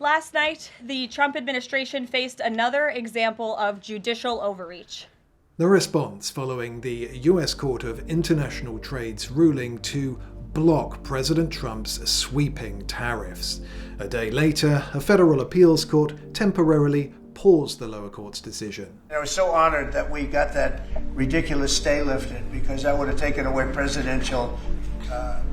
Last night, the Trump administration faced another example of judicial overreach. The response following the US Court of International Trade's ruling to block President Trump's sweeping tariffs. A day later, a federal appeals court temporarily paused the lower court's decision. I was so honored that we got that ridiculous stay lifted, because that would have taken away presidential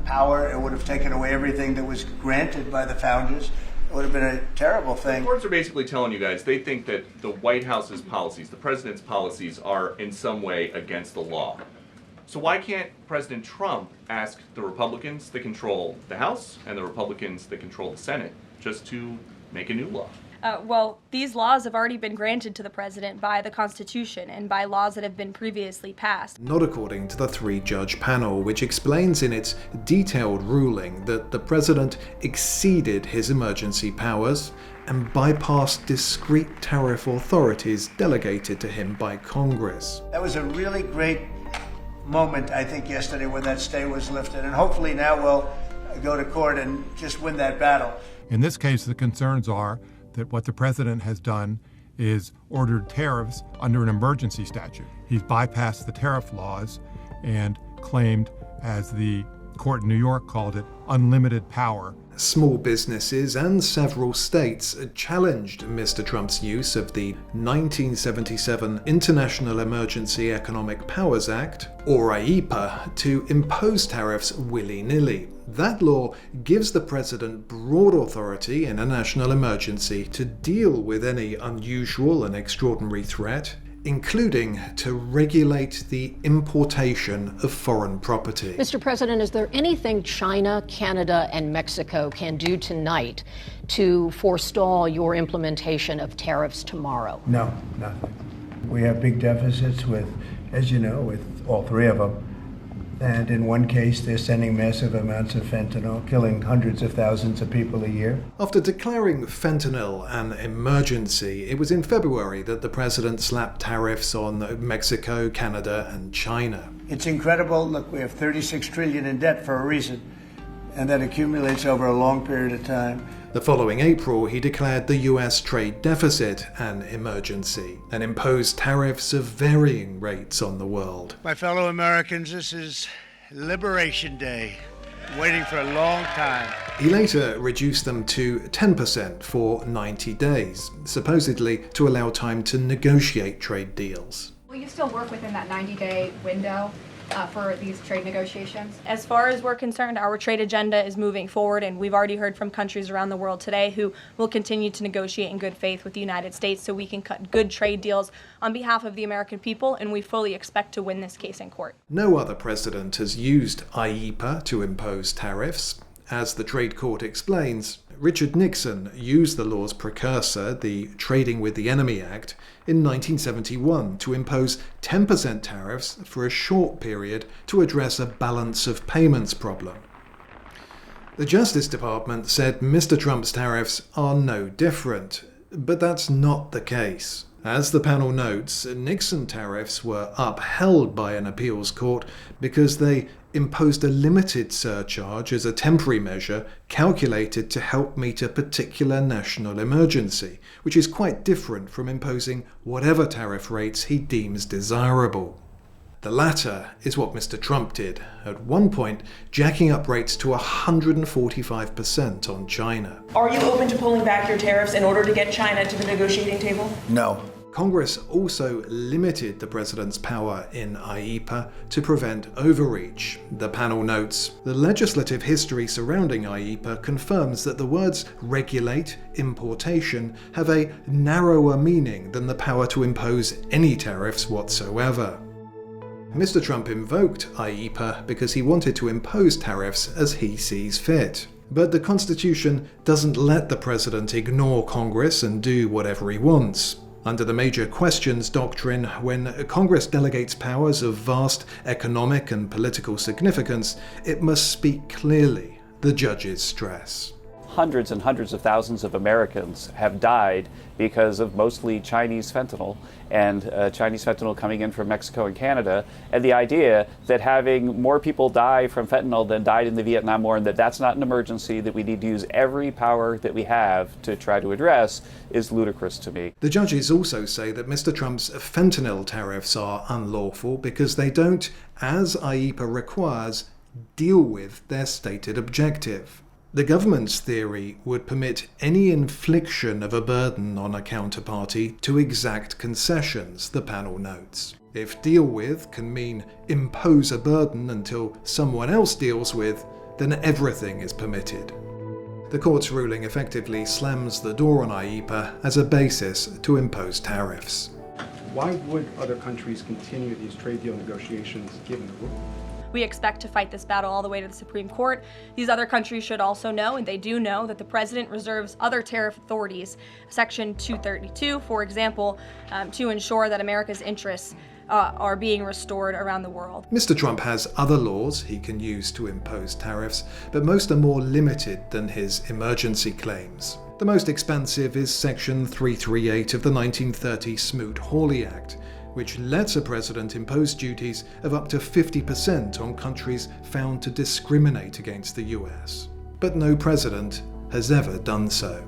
power. It would have taken away everything that was granted by the founders. It would have been a terrible thing. The courts are basically telling you guys they think that the White House's policies, the president's policies, are in some way against the law. So why can't President Trump ask the Republicans that control the House and the Republicans that control the Senate just to make a new law? Well, these laws have already been granted to the president by the Constitution and by laws that have been previously passed. Not according to the three-judge panel, which explains in its detailed ruling that the president exceeded his emergency powers and bypassed discrete tariff authorities delegated to him by Congress. That was a really great moment, I think, yesterday when that stay was lifted. And hopefully now we'll go to court and just win that battle. In this case, the concerns are that what the president has done is ordered tariffs under an emergency statute. He's bypassed the tariff laws and claimed, as the court in New York called it, unlimited power. Small businesses and several states challenged Mr. Trump's use of the 1977 International Emergency Economic Powers Act, or IEPA, to impose tariffs willy-nilly. That law gives the president broad authority in a national emergency to deal with any unusual and extraordinary threat, including to regulate the importation of foreign property. Mr. President, is there anything China, Canada, and Mexico can do tonight to forestall your implementation of tariffs tomorrow? No, nothing. We have big deficits with, as you know, with all three of them. And in one case, they're sending massive amounts of fentanyl, killing hundreds of thousands of people a year. After declaring fentanyl an emergency, it was in February that the president slapped tariffs on Mexico, Canada, and China. It's incredible. Look, we have $36 trillion in debt for a reason, and that accumulates over a long period of time. The following April, he declared the US trade deficit an emergency and imposed tariffs of varying rates on the world. My fellow Americans, this is Liberation Day, waiting for a long time. He later reduced them to 10% for 90 days, supposedly to allow time to negotiate trade deals. Will you still work within that 90-day window for these trade negotiations? As far as we're concerned, our trade agenda is moving forward, and we've already heard from countries around the world today who will continue to negotiate in good faith with the United States so we can cut good trade deals on behalf of the American people, and we fully expect to win this case in court. No other president has used IEPA to impose tariffs. As the Trade Court explains, Richard Nixon used the law's precursor, the Trading with the Enemy Act, in 1971 to impose 10% tariffs for a short period to address a balance of payments problem. The Justice Department said Mr. Trump's tariffs are no different, but that's not the case. As the panel notes, Nixon tariffs were upheld by an appeals court because they imposed a limited surcharge as a temporary measure calculated to help meet a particular national emergency, which is quite different from imposing whatever tariff rates he deems desirable. The latter is what Mr. Trump did, at one point jacking up rates to 145% on China. Are you open to pulling back your tariffs in order to get China to the negotiating table? No. Congress also limited the president's power in IEPA to prevent overreach. The panel notes, the legislative history surrounding IEPA confirms that the words regulate, importation have a narrower meaning than the power to impose any tariffs whatsoever. Mr. Trump invoked IEPA because he wanted to impose tariffs as he sees fit. But the Constitution doesn't let the president ignore Congress and do whatever he wants. Under the Major Questions Doctrine, when Congress delegates powers of vast economic and political significance, it must speak clearly, the judges stress. hundreds and hundreds of thousands of Americans have died because of mostly Chinese fentanyl and Chinese fentanyl coming in from Mexico and Canada. And the idea that having more people die from fentanyl than died in the Vietnam War, and that that's not an emergency, that we need to use every power that we have to try to address, is ludicrous to me. The judges also say that Mr. Trump's fentanyl tariffs are unlawful because they don't, as IEEPA requires, deal with their stated objective. The government's theory would permit any infliction of a burden on a counterparty to exact concessions, the panel notes. If deal with can mean impose a burden until someone else deals with, then everything is permitted. The court's ruling effectively slams the door on IEEPA as a basis to impose tariffs. Why would other countries continue these trade deal negotiations given the rule? We expect to fight this battle all the way to the Supreme Court. These other countries should also know, and they do know, that the president reserves other tariff authorities, Section 232, for example, to ensure that America's interests are being restored around the world. Mr. Trump has other laws he can use to impose tariffs, but most are more limited than his emergency claims. The most expansive is Section 338 of the 1930 Smoot-Hawley Act, which lets a president impose duties of up to 50% on countries found to discriminate against the US. But no president has ever done so.